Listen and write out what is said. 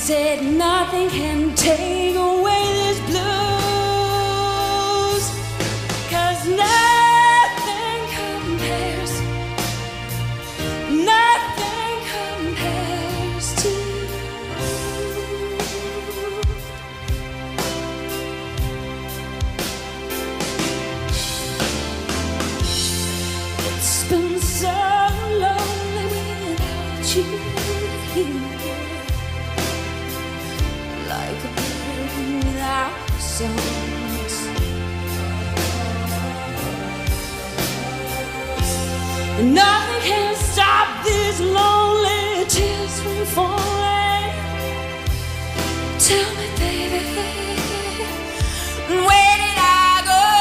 said nothing can take away this blues, 'cause nothing compares, nothing compares to you. It's been so lonely without you here, like a bird without songs. Nothing can stop these lonely tears from falling. Tell me, baby.